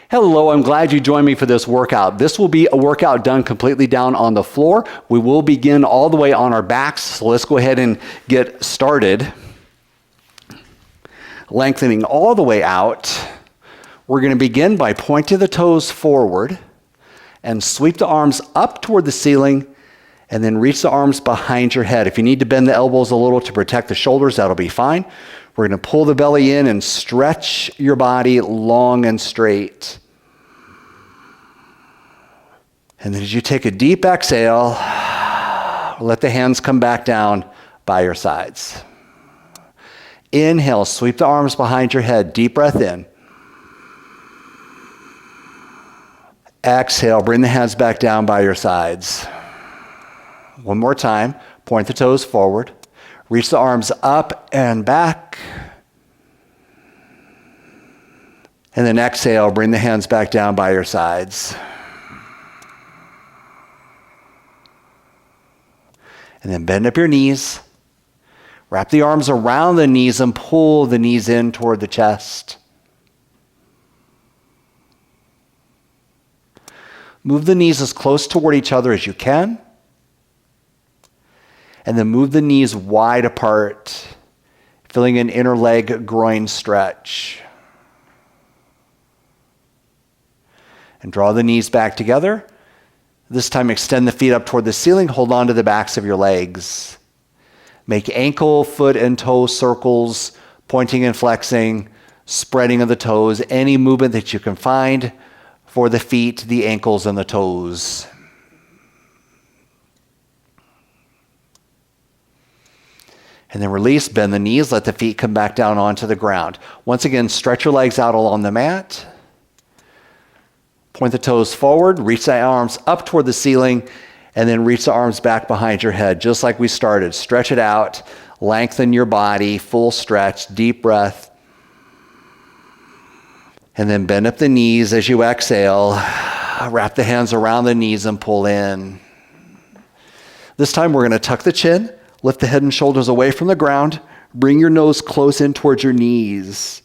Hello, I'm glad you joined me for this workout. This will be a workout done completely down on the floor. We will begin all the way on our backs, so let's go ahead and get started. Lengthening all the way out. We're going to begin by pointing the toes forward and sweep the arms up toward the ceiling and then reach the arms behind your head. If you need to bend the elbows a little to protect the shoulders, that'll be fine. We're going to pull the belly in and stretch your body long and straight. And then as you take a deep exhale, let the hands come back down by your sides. Inhale, sweep the arms behind your head. Deep breath in. Exhale, bring the hands back down by your sides. One more time, point the toes forward. Reach the arms up and back. And then exhale, bring the hands back down by your sides. And then bend up your knees. Wrap the arms around the knees and pull the knees in toward the chest. Move the knees as close toward each other as you can. And then move the knees wide apart, feeling an inner leg groin stretch. And draw the knees back together. This time extend the feet up toward the ceiling. Hold on to the backs of your legs. Make ankle, foot, and toe circles, pointing and flexing, spreading of the toes, any movement that you can find for the feet, the ankles, and the toes. And then release, bend the knees, let the feet come back down onto the ground. Once again, stretch your legs out along the mat. Point the toes forward, reach the arms up toward the ceiling, and then reach the arms back behind your head, just like we started. Stretch it out, lengthen your body, full stretch, deep breath. And then bend up the knees as you exhale. Wrap the hands around the knees and pull in. This time we're going to tuck the chin. Lift the head and shoulders away from the ground. Bring your nose close in towards your knees.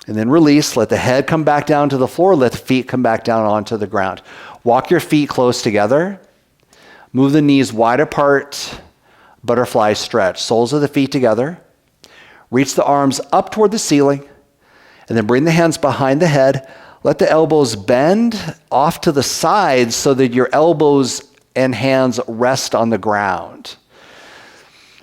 And then release. Let the head come back down to the floor. Let the feet come back down onto the ground. Walk your feet close together. Move the knees wide apart. Butterfly stretch. Soles of the feet together. Reach the arms up toward the ceiling. And then bring the hands behind the head. Let the elbows bend off to the sides so that your elbows and hands rest on the ground.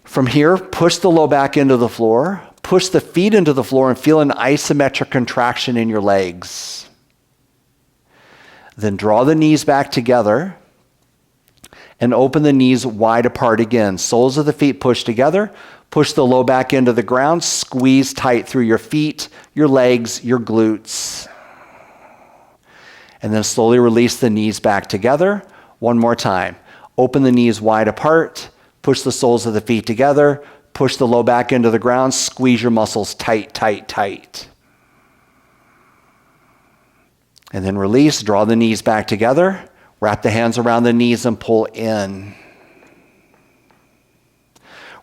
From here, push the low back into the floor. Push the feet into the floor and feel an isometric contraction in your legs. Then draw the knees back together and open the knees wide apart again. Soles of the feet push together. Push the low back into the ground. Squeeze tight through your feet, your legs, your glutes. And then slowly release the knees back together. One more time. Open the knees wide apart. Push the soles of the feet together. Push the low back into the ground. Squeeze your muscles tight, tight, tight. And then release. Draw the knees back together. Wrap the hands around the knees and pull in.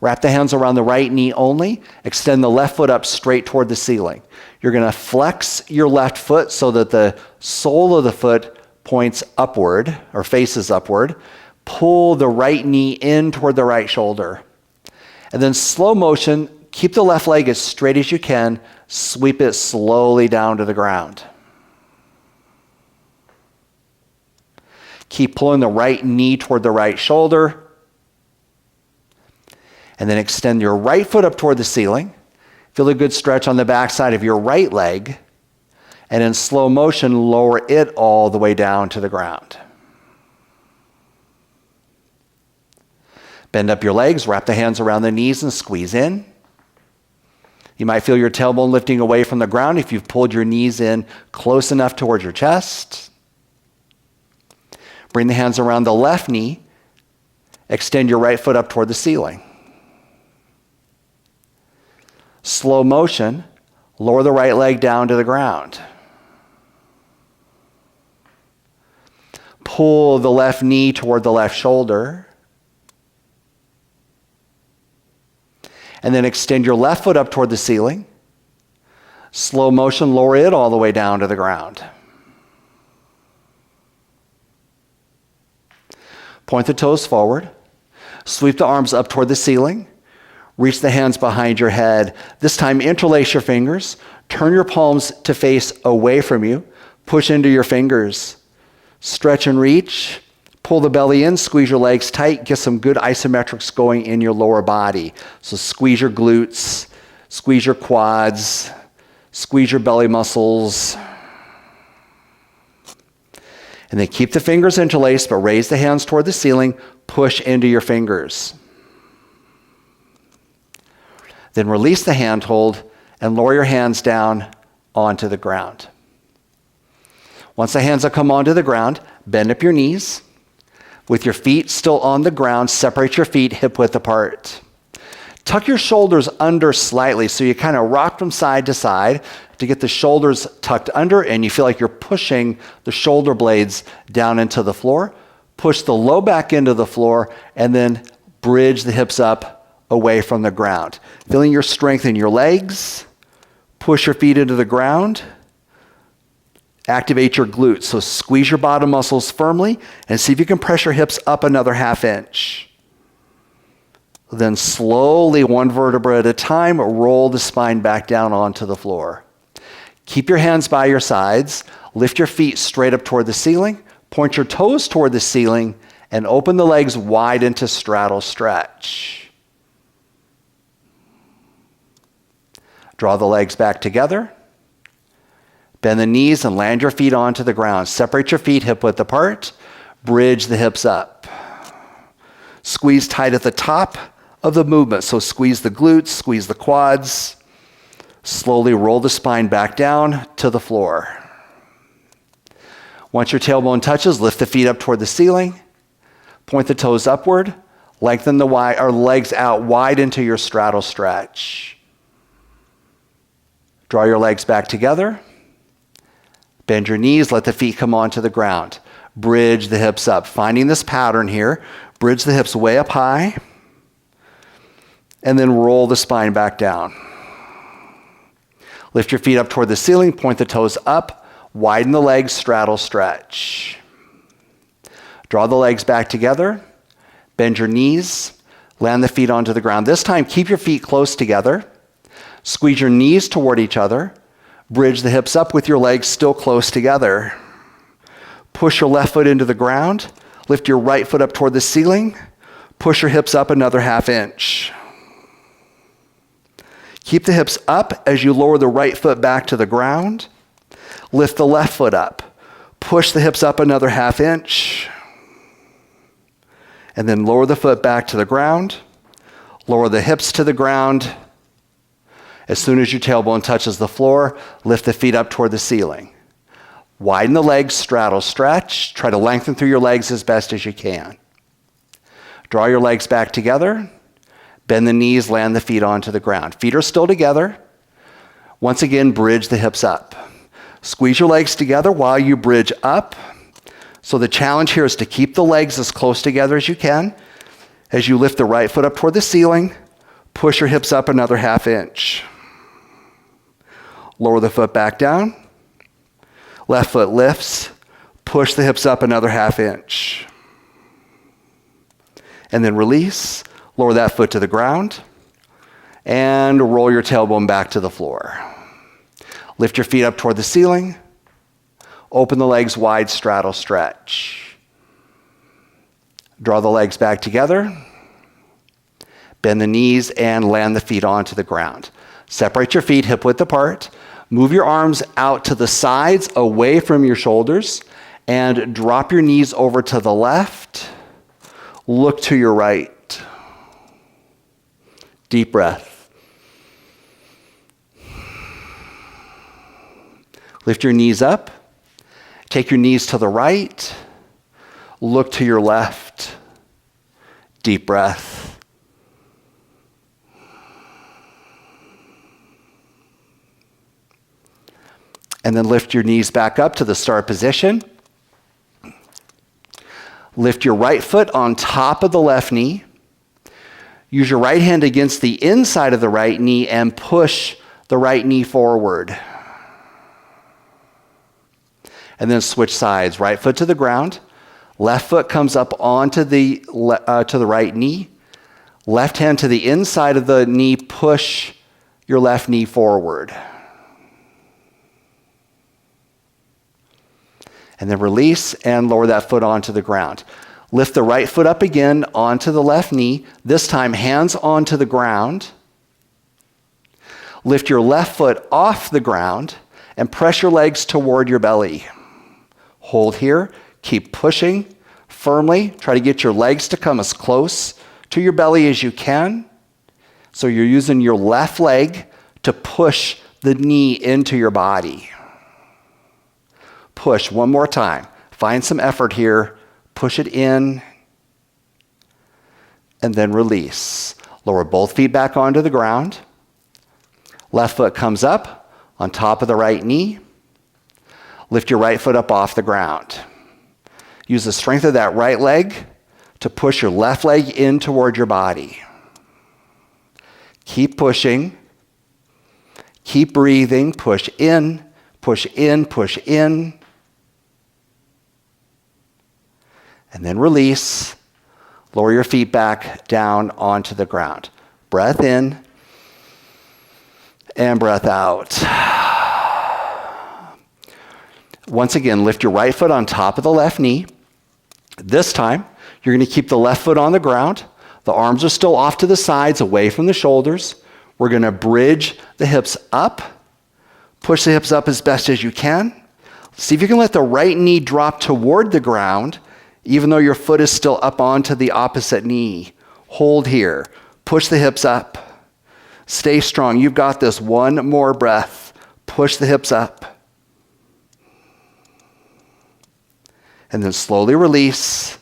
Wrap the hands around the right knee only. Extend the left foot up straight toward the ceiling. You're going to flex your left foot so that the sole of the foot points upward or faces upward. Pull the right knee in toward the right shoulder. And then slow motion, keep the left leg as straight as you can. Sweep it slowly down to the ground. Keep pulling the right knee toward the right shoulder. And then extend your right foot up toward the ceiling. Feel a good stretch on the backside of your right leg. And in slow motion, lower it all the way down to the ground. Bend up your legs, wrap the hands around the knees and squeeze in. You might feel your tailbone lifting away from the ground if you've pulled your knees in close enough towards your chest. Bring the hands around the left knee. Extend your right foot up toward the ceiling. Slow motion, lower the right leg down to the ground. Pull the left knee toward the left shoulder. And then extend your left foot up toward the ceiling. Slow motion, lower it all the way down to the ground. Point the toes forward. Sweep the arms up toward the ceiling. Reach the hands behind your head. This time, interlace your fingers. Turn your palms to face away from you. Push into your fingers. Stretch and reach. Pull the belly in. Squeeze your legs tight. Get some good isometrics going in your lower body. So squeeze your glutes. Squeeze your quads. Squeeze your belly muscles. And then keep the fingers interlaced, but raise the hands toward the ceiling. Push into your fingers. Then release the handhold and lower your hands down onto the ground. Once the hands have come onto the ground, bend up your knees. With your feet still on the ground, separate your feet hip width apart. Tuck your shoulders under slightly so you kind of rock from side to side to get the shoulders tucked under and you feel like you're pushing the shoulder blades down into the floor. Push the low back into the floor and then bridge the hips up away from the ground. Feeling your strength in your legs. Push your feet into the ground. Activate your glutes. So squeeze your bottom muscles firmly and see if you can press your hips up another 1/2 inch. Then slowly, one vertebra at a time, roll the spine back down onto the floor. Keep your hands by your sides. Lift your feet straight up toward the ceiling. Point your toes toward the ceiling and open the legs wide into straddle stretch. Draw the legs back together. Bend the knees and land your feet onto the ground. Separate your feet hip width apart. Bridge the hips up. Squeeze tight at the top of the movement. So squeeze the glutes, squeeze the quads. Slowly roll the spine back down to the floor. Once your tailbone touches, lift the feet up toward the ceiling. Point the toes upward. Lengthen the legs out wide into your straddle stretch. Draw your legs back together. Bend your knees, let the feet come onto the ground. Bridge the hips up. Finding this pattern here, bridge the hips way up high, and then roll the spine back down. Lift your feet up toward the ceiling, point the toes up, widen the legs, straddle stretch. Draw the legs back together, bend your knees, land the feet onto the ground. This time, keep your feet close together. Squeeze your knees toward each other. Bridge the hips up with your legs still close together. Push your left foot into the ground. Lift your right foot up toward the ceiling. Push your hips up another 1/2 inch. Keep the hips up as you lower the right foot back to the ground. Lift the left foot up. Push the hips up another 1/2 inch. And then lower the foot back to the ground. Lower the hips to the ground. As soon as your tailbone touches the floor, lift the feet up toward the ceiling. Widen the legs, straddle stretch. Try to lengthen through your legs as best as you can. Draw your legs back together. Bend the knees, land the feet onto the ground. Feet are still together. Once again, bridge the hips up. Squeeze your legs together while you bridge up. So the challenge here is to keep the legs as close together as you can. As you lift the right foot up toward the ceiling, push your hips up another 1/2 inch. Lower the foot back down. Left foot lifts. Push the hips up another 1/2 inch. And then release. Lower that foot to the ground. And roll your tailbone back to the floor. Lift your feet up toward the ceiling. Open the legs wide, straddle stretch. Draw the legs back together. Bend the knees and land the feet onto the ground. Separate your feet hip width apart. Move your arms out to the sides, away from your shoulders, and drop your knees over to the left. Look to your right. Deep breath. Lift your knees up. Take your knees to the right. Look to your left. Deep breath. And then lift your knees back up to the start position. Lift your right foot on top of the left knee. Use your right hand against the inside of the right knee and push the right knee forward. And then switch sides. Right foot to the ground. Left foot comes up onto the right knee. Left hand to the inside of the knee. Push your left knee forward. And then release and lower that foot onto the ground. Lift the right foot up again onto the left knee. This time, hands onto the ground. Lift your left foot off the ground and press your legs toward your belly. Hold here. Keep pushing firmly. Try to get your legs to come as close to your belly as you can. So you're using your left leg to push the knee into your body. Push one more time. Find some effort here. Push it in. And then release. Lower both feet back onto the ground. Left foot comes up on top of the right knee. Lift your right foot up off the ground. Use the strength of that right leg to push your left leg in toward your body. Keep pushing. Keep breathing. Push in, push in, push in. And then release. Lower your feet back down onto the ground. Breath in and breath out. Once again, lift your right foot on top of the left knee. This time, you're going to keep the left foot on the ground. The arms are still off to the sides, away from the shoulders. We're going to bridge the hips up. Push the hips up as best as you can. See if you can let the right knee drop toward the ground, even though your foot is still up onto the opposite knee. Hold here. Push the hips up. Stay strong. You've got this. One more breath. Push the hips up. And then slowly release.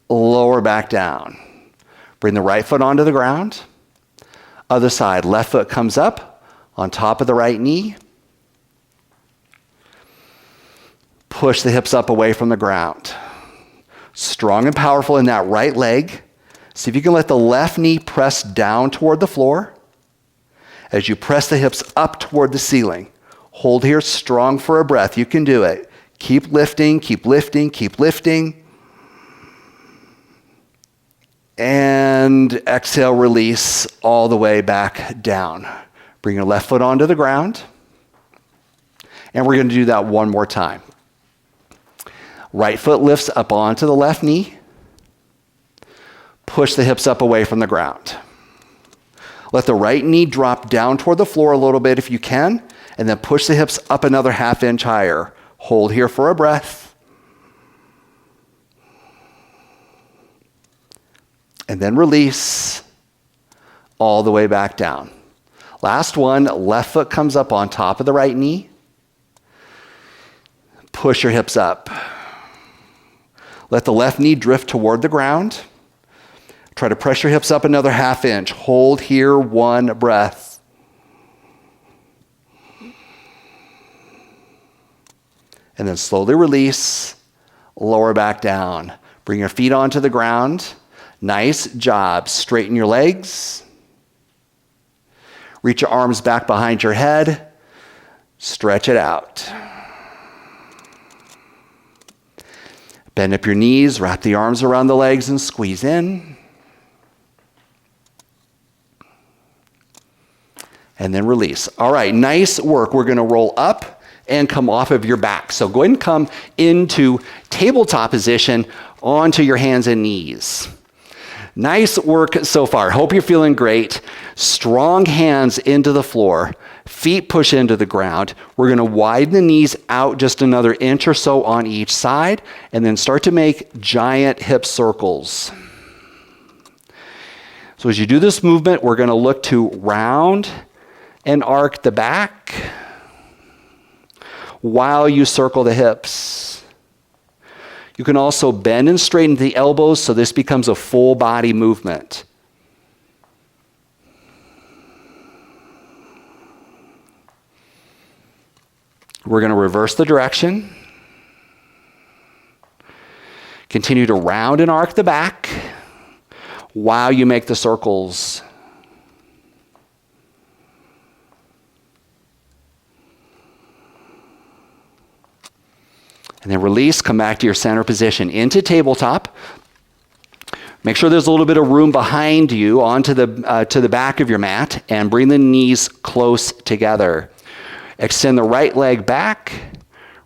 Lower back down. Bring the right foot onto the ground. Other side. Left foot comes up on top of the right knee. Push the hips up away from the ground. Strong and powerful in that right leg. See if you can let the left knee press down toward the floor. As you press the hips up toward the ceiling. Hold here strong for a breath. You can do it. Keep lifting, keep lifting, keep lifting. And exhale, release all the way back down. Bring your left foot onto the ground. And we're going to do that one more time. Right foot lifts up onto the left knee. Push the hips up away from the ground. Let the right knee drop down toward the floor a little bit if you can, and then push the hips up another ½ inch higher. Hold here for a breath. And then release all the way back down. Last one, left foot comes up on top of the right knee. Push your hips up. Let the left knee drift toward the ground. Try to press your hips up another ½ inch. Hold here, one breath. And then slowly release, lower back down. Bring your feet onto the ground. Nice job. Straighten your legs. Reach your arms back behind your head. Stretch it out. Bend up your knees, wrap the arms around the legs and squeeze in. And then release. All right, nice work. We're going to roll up and come off of your back. So go ahead and come into tabletop position onto your hands and knees. Nice work so far. Hope you're feeling great. Strong hands into the floor. Feet push into the ground. We're going to widen the knees out just another inch or so on each side, and then start to make giant hip circles. So as you do this movement, we're going to look to round and arc the back while you circle the hips. You can also bend and straighten the elbows so this becomes a full body movement. We're going to reverse the direction. Continue to round and arc the back while you make the circles. And then release, come back to your center position. Into tabletop. Make sure there's a little bit of room behind you onto to the back of your mat, and bring the knees close together. Extend the right leg back.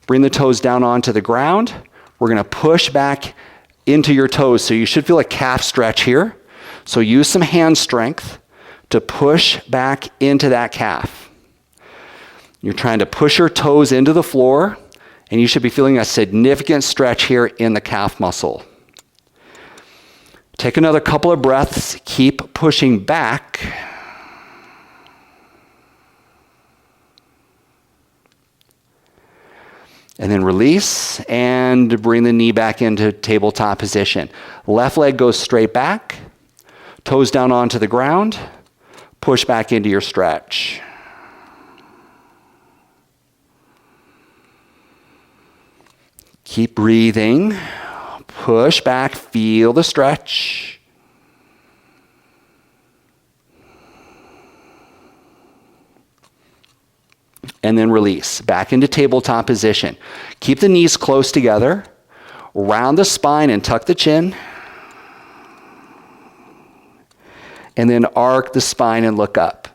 Bring the toes down onto the ground. We're going to push back into your toes. So you should feel a calf stretch here. So use some hand strength to push back into that calf. You're trying to push your toes into the floor, and you should be feeling a significant stretch here in the calf muscle. Take another couple of breaths. Keep pushing back. And then release and bring the knee back into tabletop position. Left leg goes straight back. Toes down onto the ground. Push back into your stretch. Keep breathing. Push back. Feel the stretch. And then release. Back into tabletop position. Keep the knees close together. Round the spine and tuck the chin. And then arc the spine and look up.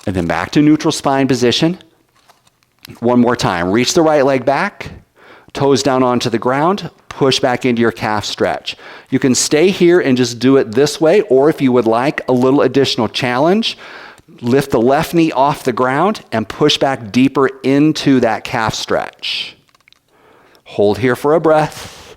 And then back to neutral spine position. One more time. Reach the right leg back. Toes down onto the ground. Push back into your calf stretch. You can stay here and just do it this way, or if you would like a little additional challenge, lift the left knee off the ground and push back deeper into that calf stretch. Hold here for a breath.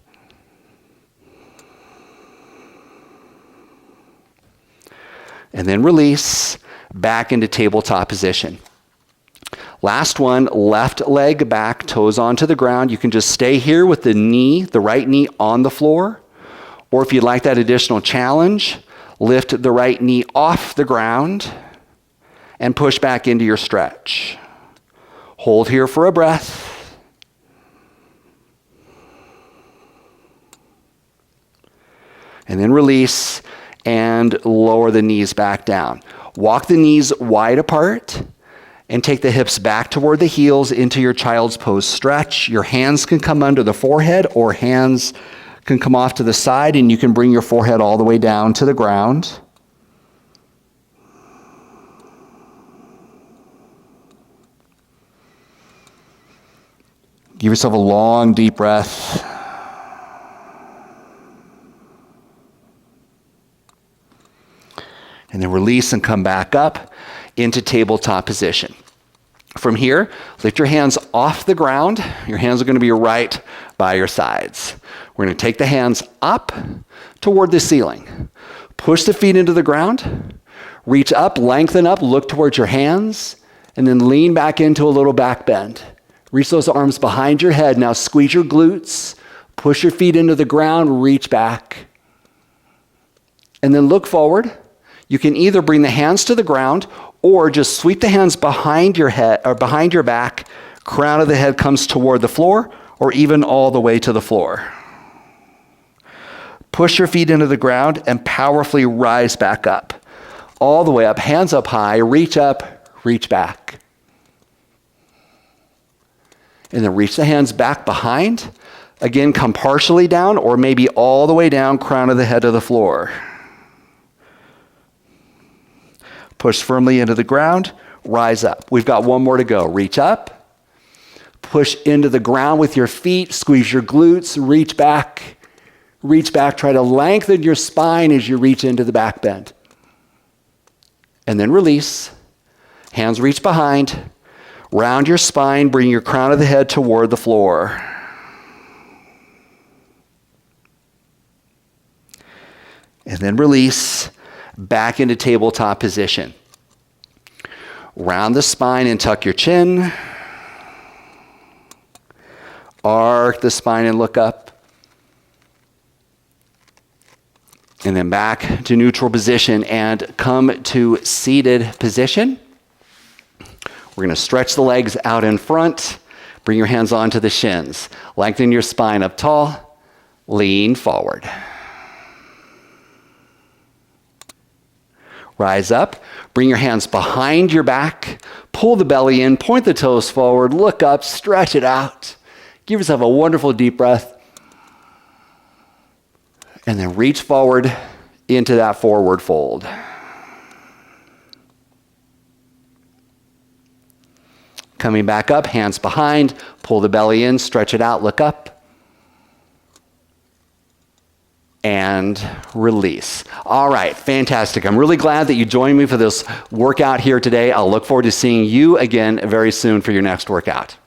And then release back into tabletop position. Last one, left leg back, toes onto the ground. You can just stay here with the right knee on the floor. Or if you'd like that additional challenge, lift the right knee off the ground and push back into your stretch. Hold here for a breath. And then release and lower the knees back down. Walk the knees wide apart and take the hips back toward the heels into your child's pose stretch. Your hands can come under the forehead, or hands can come off to the side, and you can bring your forehead all the way down to the ground. Give yourself a long, deep breath. And then release and come back up into tabletop position. From here, lift your hands off the ground. Your hands are going to be right by your sides. We're going to take the hands up toward the ceiling. Push the feet into the ground. Reach up, lengthen up, look towards your hands, and then lean back into a little back bend. Reach those arms behind your head. Now squeeze your glutes. Push your feet into the ground. Reach back. And then look forward. You can either bring the hands to the ground or just sweep the hands behind your head or behind your back. Crown of the head comes toward the floor, or even all the way to the floor. Push your feet into the ground and powerfully rise back up. All the way up, hands up high, reach up, reach back. And then reach the hands back behind. Again, come partially down or maybe all the way down, crown of the head to the floor. Push firmly into the ground, rise up. We've got one more to go. Reach up, push into the ground with your feet, squeeze your glutes, reach back, try to lengthen your spine as you reach into the back bend. And then release, hands reach behind, round your spine, bring your crown of the head toward the floor. And then release, back into tabletop position. Round the spine and tuck your chin. Arc the spine and look up. And then back to neutral position and come to seated position. We're going to stretch the legs out in front. Bring your hands onto the shins. Lengthen your spine up tall. Lean forward. Rise up, bring your hands behind your back, pull the belly in, point the toes forward, look up, stretch it out. Give yourself a wonderful deep breath. And then reach forward into that forward fold. Coming back up, hands behind, pull the belly in, stretch it out, look up. And release. All right, fantastic. I'm really glad that you joined me for this workout here today. I'll look forward to seeing you again very soon for your next workout.